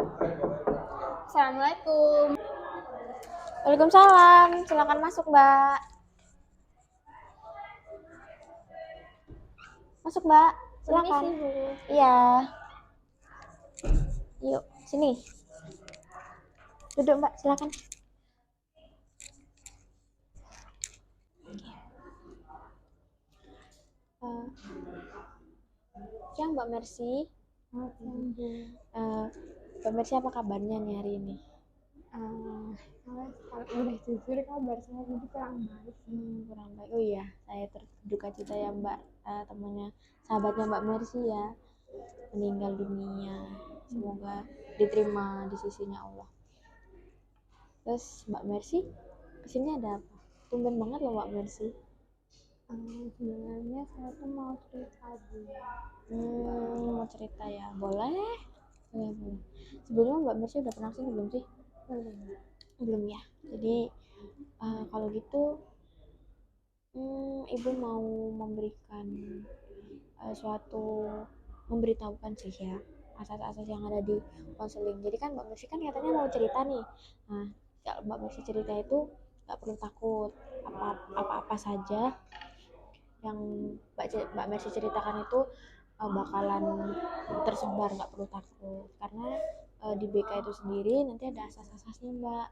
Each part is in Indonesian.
Assalamualaikum. Waalaikumsalam. Silakan masuk, Mbak. Masuk, Mbak. Silakan. Permisi, Bu. Iya. Yuk, sini. Duduk, Mbak. Silakan. Siang, Mbak Mercy. Mbak Mercy, apa kabarnya nih hari ini? Kalau udah jujur kabar saya jadi kurang baik. Kurang baik. Oh iya, saya berduka cita ya Mbak, temannya sahabatnya Mbak Mercy ya meninggal dunia. Semoga diterima di sisinya Allah. Terus Mbak Mercy kesini ada apa? Tumben banget loh Mbak Mercy. Sebenarnya saya tuh mau cerita dulu. Mau cerita ya? Boleh. Sebelumnya Mbak Mercy udah pernah kesini belum sih? Belum ya. Jadi kalau gitu Ibu mau memberikan memberitahukan sih ya asas-asas yang ada di konseling. Jadi kan Mbak Mercy kan katanya mau cerita nih. Nah, kalau Mbak Mercy cerita itu nggak perlu takut, apa-apa saja yang Mbak Mercy ceritakan itu bakalan tersebar, nggak perlu takut. Karena di BK itu sendiri nanti ada asas-asasnya Mbak,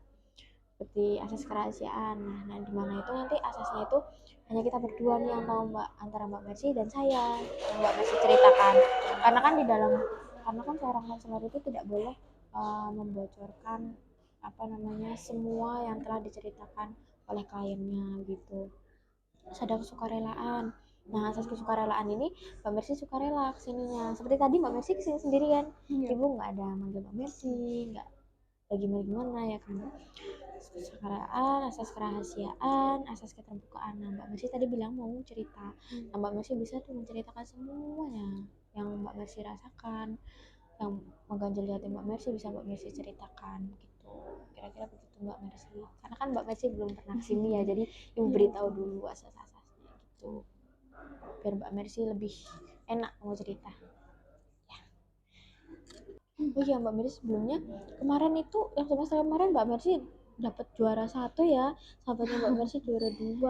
seperti asas kerahasiaan. Nah, di mana itu nanti asasnya itu hanya kita berdua nih yang tahu Mbak, antara Mbak Mercy dan saya yang Mbak Mercy ceritakan. Karena kan seorang konselor itu tidak boleh membocorkan semua yang telah diceritakan oleh kliennya gitu. Terus ada kesukarelaan. Nah, asas kesukarelaan ini Mbak Mercy sukarela kesininya. Seperti tadi Mbak Mercy kesini sendirian. Ibu nggak ada manggil Mbak Mercy, nggak lagi gimana ya kan. Kesukaraan, asas kerahasiaan, asas keterbukaan. Nah, Mbak Mercy tadi bilang mau cerita. Nah, Mbak Mercy bisa tuh menceritakan semuanya yang Mbak Mercy rasakan, yang mengganjal di hati Mbak Mercy bisa Mbak Mercy ceritakan gitu. Kira-kira begitu Mbak Mercy. Karena kan Mbak Mercy belum pernah kesini ya, jadi Ibu beritahu dulu asas-asasnya gitu. Biar Mbak Mercy lebih enak mau cerita. Ya. Oh iya Mbak Mercy, sebelumnya kemarin itu yang semester kemarin Mbak Mercy dapat juara 1 ya, sahabatnya Mbak Mercy juara 2.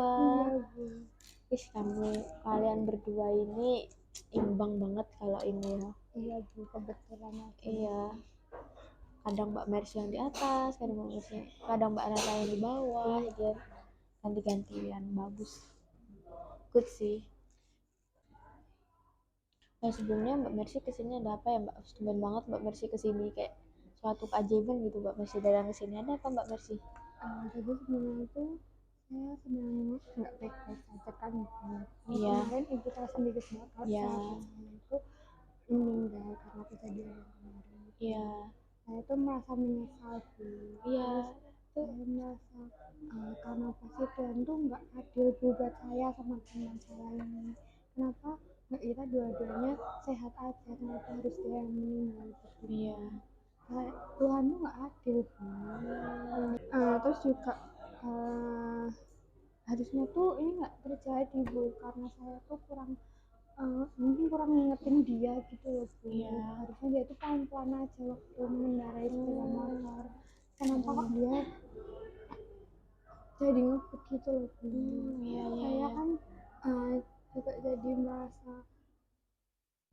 Kalian berdua ini imbang banget kalau ini ya. Iya Bu, kebetulan aja. Iya, kadang Mbak Mercy yang di atas, kadang Mbak Nata yang di bawah, ya ganti-gantian, bagus, good sih. Nah, sebelumnya Mbak Mercy kesini ada apa ya Mbak? Tumben banget Mbak Mercy kesini, kayak suatu keajaiban gitu Mbak Mercy datang kesini. Ada apa Mbak Mercy? Jadi sebenarnya itu saya sebenarnya nggak baik-baik aja kan. Iya. Kemarin ibu tahu sendiri semua kalau sahabat saya itu meninggal karena kejadian yang kemarin. Iya. Saya itu merasa menyesal Bu. Iya. Saya merasa karena pasti Tuhan tuh nggak adil buat saya sama teman saya ini. Kenapa nggak kita dua-duanya sehat aja, kenapa harus dia yang meninggal gitu. Iya. Tuhan tuh nggak adil Bu. Terus juga harusnya tuh ini nggak terjadi Bu, karena saya tuh mungkin kurang ngingetin dia gitu loh Bu. Iya. Harusnya dia tuh pelan-pelan aja waktu mengendarai sepeda motor. Kenapa kok dia jadi ngebut gitu loh Bu. Saya kan juga jadi merasa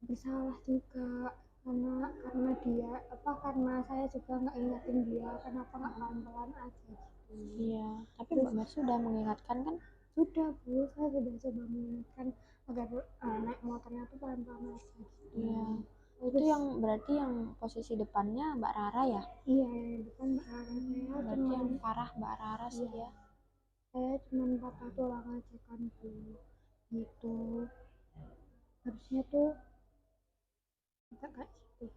bersalah juga karena dia karena saya juga nggak ingetin dia, kenapa nggak pelan-pelan aja gitu. Iya, tapi Mbak Mercy sudah mengingatkan kan? Sudah Bu, saya sudah coba mengingatkan agar naik motornya tuh pelan-pelan aja gitu. Iya. Itu yang berarti yang posisi depannya Mbak Rara ya? Iya, yang depan Mbak Rara. Saya berarti yang parah Mbak Rara sih ya. Saya cuma patah tulang aja kan Bu, gitu. Harusnya tuh kita kayak gitu.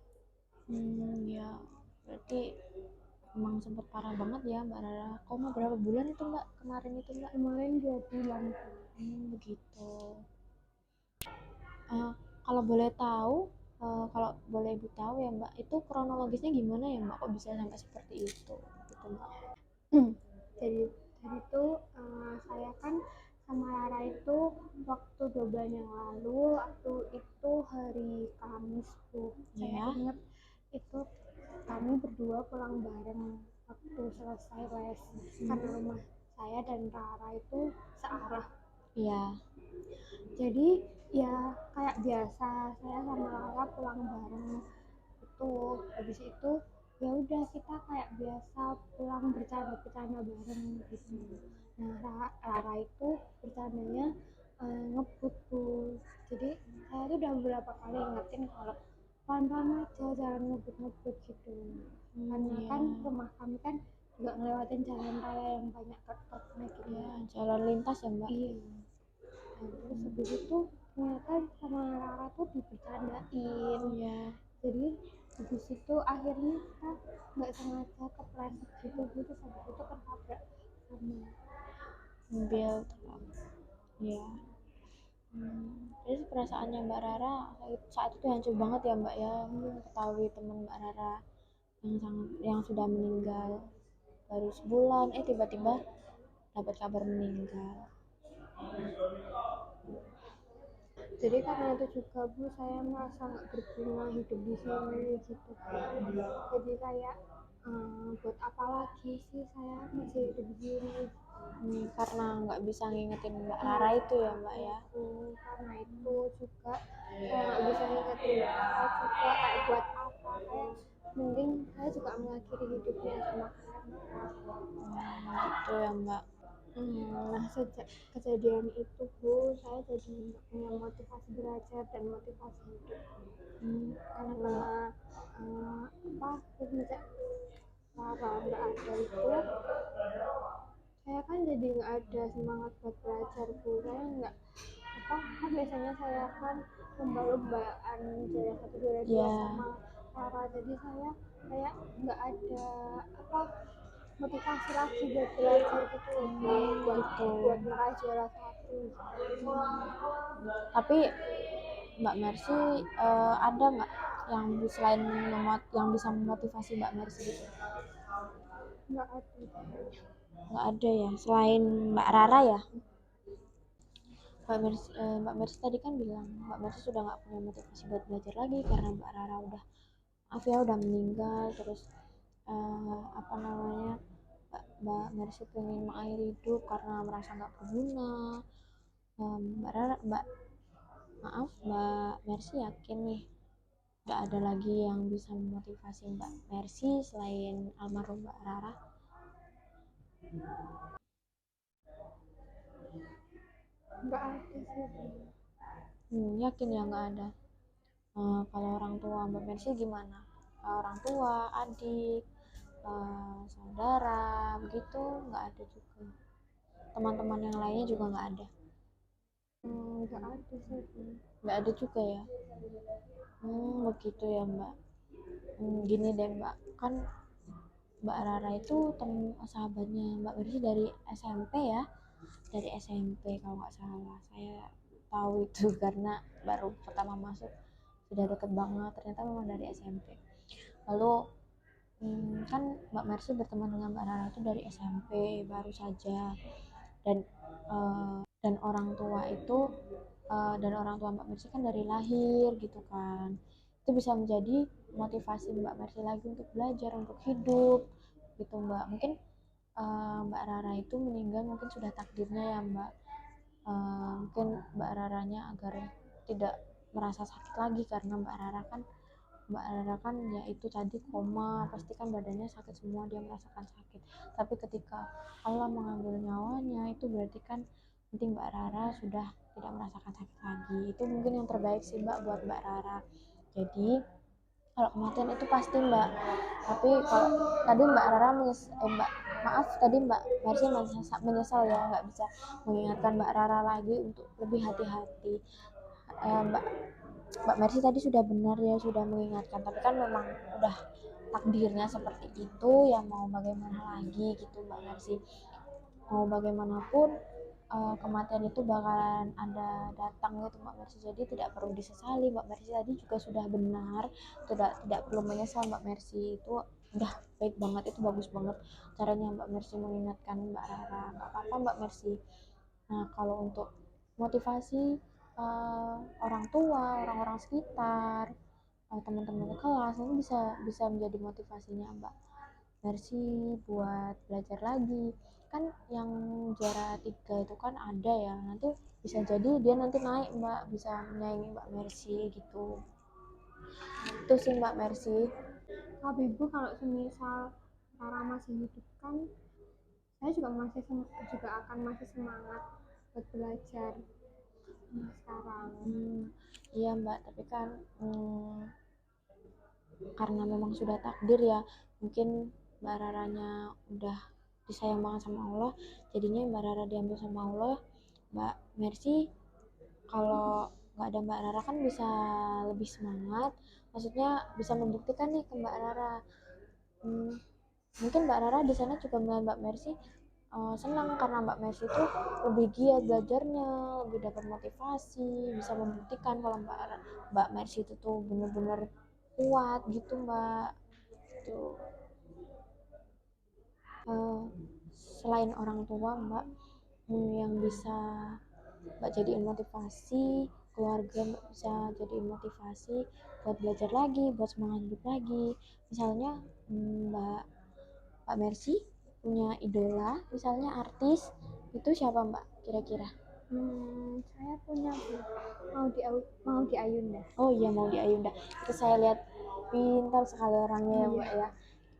Ya, berarti emang sempat parah banget ya Mbak Rara. Koma berapa bulan itu Mbak kemarin itu Mbak? Kemarin 2 bulan. Begitu. Kalau boleh tahu, kalau boleh Ibu tahu ya Mbak, itu kronologisnya gimana ya Mbak? Kok bisa sampai seperti itu? Gitu Mbak. Jadi itu saya kan sama Rara itu waktu 2 bulan yang lalu, waktu itu hari Kamis Bu. Saya ingat itu kami berdua pulang bareng waktu selesai les, karena rumah saya dan Rara itu searah. Iya. Jadi ya kayak biasa saya sama Rara pulang bareng itu. Habis itu ya udah kita kayak biasa pulang bercanda-bercanda bareng gitu. Nah Rara itu bercandanya ngebut tuh. Jadi saya tuh udah beberapa kali ingetin kalau pelan-pelan aja, jangan ngebut-ngebut gitu. Karena Iya. kan rumah kami kan juga ngelewatin jalan raya yang banyak truk-truknya gitu. Iya, jalan lintas ya Mbak. Iya. Nah, terus habis itu ternyata sama Rara tuh dibercandain. Iya. Jadi habis itu akhirnya kita nggak sengaja kepleset gitu, terus habis itu ketabrak sama Mobil truk. Iya. Jadi perasaannya Mbak Rara saat itu hancur banget ya Mbak ya, ketahui teman Mbak Rara yang sudah meninggal baru sebulan, tiba-tiba dapat kabar meninggal. Jadi karena itu juga Bu, saya merasa nggak berguna hidup di sini gitu. Jadi kayak buat apa lagi sih saya masih hidup di sini. Karena nggak bisa ngingetin Mbak Rara itu ya Mbak ya. Karena itu juga saya nggak bisa ngingetin Mbak Rara juga, kayak buat apa, kayak mending saya juga mengakhiri hidupnya sama Gitu ya Mbak. Nah, sejak kejadian itu Bu, saya jadi punya motivasi belajar dan motivasi hidup. Karena sejak Rara nggak ada itu, saya kan jadi nggak ada semangat buat belajar Bu. Saya nggak kan biasanya saya kan lomba-lombaan juara 1 juara 2 sama Rara, jadi saya kayak nggak ada motivasi lagi buat belajar gitu buat meraih juara 1. Tapi Mbak Mercy ada nggak yang selain yang bisa memotivasi Mbak Mercy gitu? Nggak ada. Nggak ada ya, selain Mbak Rara ya. Mbak Mercy tadi kan bilang Mbak Mercy sudah nggak punya motivasi buat belajar lagi karena Mbak Rara udah udah meninggal. Terus Mbak Mercy pengen mengakhiri hidup karena merasa nggak berguna. Mbak Mercy yakin nih nggak ada lagi yang bisa memotivasi Mbak Mercy selain almarhum Mbak Rara? Nggak ada sih. Yakin ya nggak ada. Kalau orang tua Mbak Mercy gimana? Orang tua, adik, saudara, begitu nggak ada juga. Teman-teman yang lainnya juga nggak ada. Nggak ada sih. Nggak ada juga ya. Begitu ya Mbak. Gini deh Mbak, kan Mbak Rara itu sahabatnya Mbak Mercy dari SMP ya, dari SMP kalau nggak salah. Saya tahu itu karena baru pertama masuk sudah deket banget, ternyata memang dari SMP. Lalu kan Mbak Mercy berteman dengan Mbak Rara itu dari SMP baru saja, dan orang tua itu dan orang tua Mbak Mercy kan dari lahir gitu kan. Itu bisa menjadi motivasi Mbak Mercy lagi untuk belajar, untuk hidup gitu Mbak. Mungkin Mbak Rara itu meninggal mungkin sudah takdirnya ya Mbak. Mungkin Mbak Raranya agar tidak merasa sakit lagi, karena Mbak Rara kan ya itu tadi koma, pasti kan badannya sakit semua, dia merasakan sakit. Tapi ketika Allah mengambil nyawanya, itu berarti kan nanti Mbak Rara sudah tidak merasakan sakit lagi. Itu mungkin yang terbaik sih Mbak buat Mbak Rara. Jadi kalau kematian itu pasti Mbak, tapi kalau tadi Mbak Rara tadi Mbak Mercy menyesal ya nggak bisa mengingatkan Mbak Rara lagi untuk lebih hati-hati. Mbak Mercy tadi sudah benar ya, sudah mengingatkan, tapi kan memang udah takdirnya seperti itu ya, mau bagaimana lagi gitu Mbak Mercy. Mau bagaimanapun kematian itu bakalan ada datang gitu Mbak Mercy, jadi tidak perlu disesali. Mbak Mercy tadi juga sudah benar, tidak perlu menyesal. Mbak Mercy itu udah baik banget, itu bagus banget caranya Mbak Mercy mengingatkan Mbak Rara. Nggak apa-apa Mbak Mercy. Nah kalau untuk motivasi orang tua, orang-orang sekitar, teman-teman kelas, nanti bisa menjadi motivasinya Mbak Mercy buat belajar lagi. Kan yang juara 3 itu kan ada ya, nanti bisa jadi dia nanti naik Mbak, bisa menyaingi Mbak Mercy gitu. Itu sih Mbak Mercy. Tapi Ibu kalau semisal Rara masih hidup kan saya juga akan masih semangat buat belajar sekarang. Iya Mbak, tapi kan karena memang sudah takdir ya, mungkin Mbak Raranya udah disayang banget sama Allah, jadinya Mbak Rara diambil sama Allah. Mbak Mercy kalau nggak ada Mbak Rara kan bisa lebih semangat, maksudnya bisa membuktikan nih ke Mbak Rara. Mungkin Mbak Rara di sana juga melihat Mbak Mercy senang karena Mbak Mercy itu lebih giat belajarnya, lebih dapat motivasi, bisa membuktikan kalau Mbak Mercy itu tuh bener-bener kuat gitu Mbak. Tuh. Selain orang tua Mbak, yang bisa Mbak jadiin motivasi, keluarga Mbak bisa jadiin motivasi buat belajar lagi, buat semangat hidup lagi. Misalnya Mbak Mercy punya idola, misalnya artis, itu siapa Mbak kira-kira? Saya punya mau di Ayunda. Oh iya, mau di Ayunda. Itu saya lihat pintar sekali orangnya ya Mbak ya,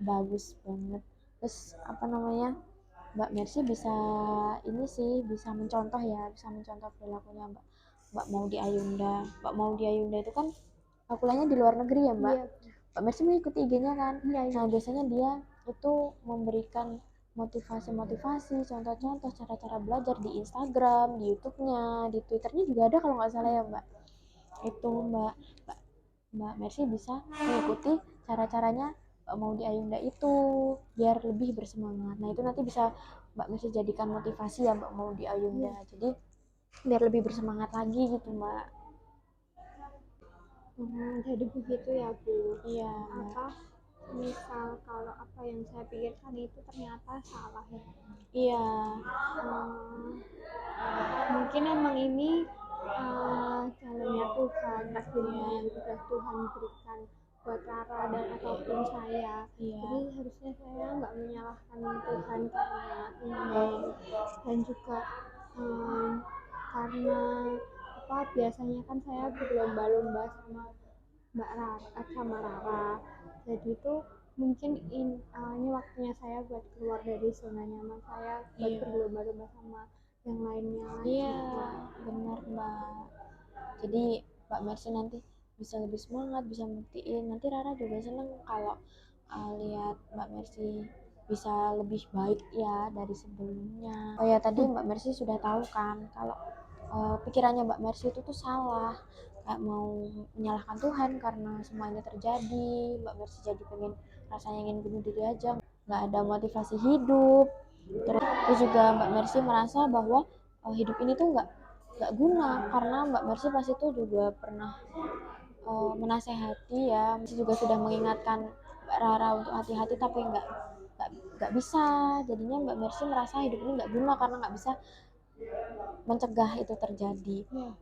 bagus banget. Terus apa namanya, Mbak Mercy bisa ini sih, bisa mencontoh perilakunya Mbak Maudy Ayunda. Mbak Maudy Ayunda itu kan kuliahnya di luar negeri ya Mbak. Mbak Mercy mengikuti IG-nya kan. Nah biasanya dia itu memberikan motivasi, contoh-contoh cara-cara belajar di Instagram, di YouTube-nya, di Twitter-nya juga ada kalau nggak salah ya Mbak. Itu Mbak Mercy bisa mengikuti cara-caranya Mbak Maudy Ayunda itu biar lebih bersemangat. Nah itu nanti bisa Mbak Mercy jadikan motivasi ya Mbak Maudy Ayunda. Jadi biar lebih bersemangat lagi gitu Mbak. Jadi begitu ya Bu. Iya. Misal kalau apa yang saya pikirkan itu ternyata salah ya. Iya. Mungkin emang ini jalannya Tuhan, takdirnya yang sudah Tuhan berikan buat Rara dan ataupun saya. Jadi harusnya saya nggak menyalahkan Tuhan karena ini, dan juga karena biasanya kan saya berlomba-lomba sama Rara. Jadi itu mungkin ini waktunya saya buat keluar dari zona nyaman saya, buat berlomba-lomba sama yang lainnya. Iya, benar Mbak. Jadi Mbak Mercy nanti bisa lebih semangat, bisa buktiin. Nanti Rara juga seneng kalau lihat Mbak Mercy bisa lebih baik ya dari sebelumnya. Oh ya, tadi Mbak Mercy sudah tahu kan kalau pikirannya Mbak Mercy itu tuh salah, kayak mau menyalahkan Tuhan karena semua ini terjadi. Mbak Mercy jadi pengen rasanya ingin bunuh diri aja, nggak ada motivasi hidup. Terus juga Mbak Mercy merasa bahwa hidup ini tuh nggak guna, karena Mbak Mercy pas itu juga pernah menasehati ya, Mercy juga sudah mengingatkan Mbak Rara untuk hati-hati tapi nggak bisa. Jadinya Mbak Mercy merasa hidup ini nggak guna karena nggak bisa mencegah itu terjadi. Nah,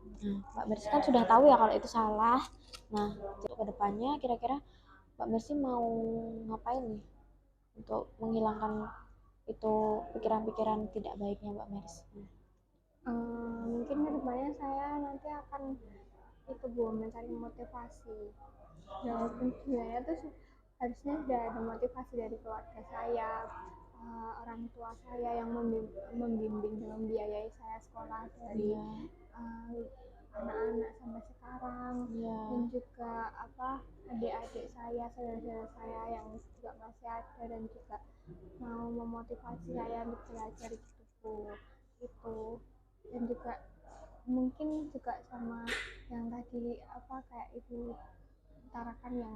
Mbak Mercy kan sudah tahu ya kalau itu salah. Nah, untuk kedepannya kira-kira Mbak Mercy mau ngapain nih untuk menghilangkan itu pikiran-pikiran tidak baiknya Mbak Mercy? Mungkin kedepannya saya nanti akan itu Bu, mencari motivasi. Walaupun sebenarnya tuh harusnya sudah ada motivasi dari keluarga saya, orang tua saya yang membimbing dan membiayai saya sekolah dari anak-anak sampai sekarang, dan juga adik-adik saya, saudara-saudara saya yang juga masih ada dan juga mau memotivasi saya untuk belajar gitu itu. Dan juga mungkin juga sama yang tadi kayak ibu utarakan yang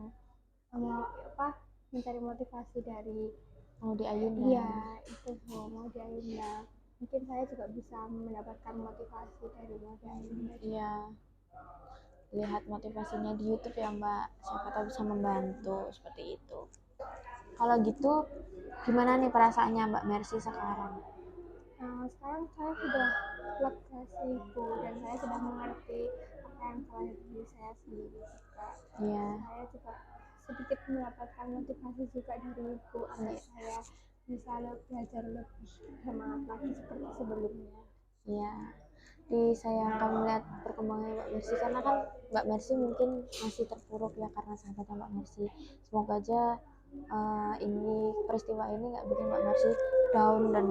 mencari motivasi dari Maudy Ayunda. Iya, itu Maudy Ayunda. Mungkin saya juga bisa mendapatkan motivasi dari Maudy Ayunda. Iya, lihat motivasinya di YouTube ya Mbak, siapa tahu bisa membantu seperti itu. Kalau gitu gimana nih perasaannya Mbak Mercy sekarang? Sekarang saya sudah lega sih Bu, dan saya sudah mengerti apa menyelesaikan salah diri saya sendiri juga. Iya. Saya juga sedikit mendapatkan motivasi juga dari ibu agar saya bisa belajar lebih semangat lagi seperti sebelumnya. Iya, disayangkan melihat perkembangan Mbak Mercy karena kan Mbak Mercy mungkin masih terpuruk ya karena sahabatnya Mbak Mercy. Semoga aja ini peristiwa ini nggak bikin Mbak Mercy down dan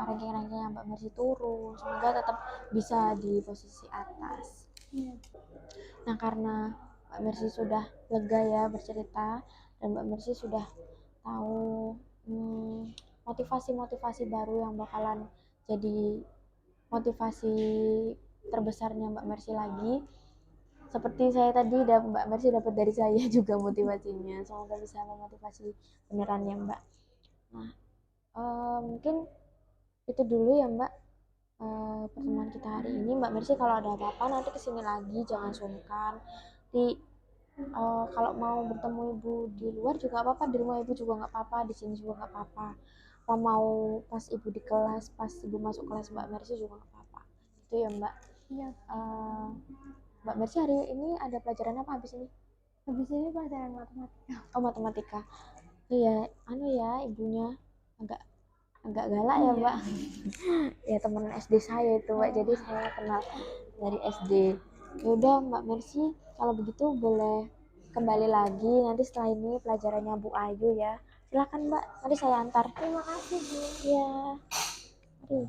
ranking-rankingnya Mbak Mercy turun. Semoga tetap bisa di posisi atas. Iya. Nah, karena Mbak Mercy sudah lega ya bercerita dan Mbak Mercy sudah tahu motivasi-motivasi baru yang bakalan jadi motivasi terbesarnya Mbak Mercy lagi. Seperti saya tadi, Mbak Mercy dapat dari saya juga motivasinya. Semoga bisa memotivasi beneran ya Mbak. Nah, mungkin itu dulu ya Mbak pertemuan kita hari ini. Mbak Mercy kalau ada apa-apa nanti kesini lagi, jangan sungkan. Kalau mau bertemu ibu di luar juga apa-apa, di rumah ibu juga nggak apa-apa, di sini juga nggak apa-apa. Kalau mau pas ibu di kelas, pas ibu masuk kelas Mbak Mercy juga nggak apa-apa. Itu ya Mbak. Iya. Mbak Mercy hari ini ada pelajaran apa habis ini? Habis ini pelajaran matematika. Oh, matematika. Iya, ibunya agak galak ya Mbak. Ya teman SD saya itu Mbak, jadi saya kenal dari SD. Yaudah Mbak Mercy, kalau begitu boleh kembali lagi nanti setelah ini pelajarannya Bu Ayu ya. Silakan Mbak, nanti saya antar. Terima kasih Bu. Ya. Aduh.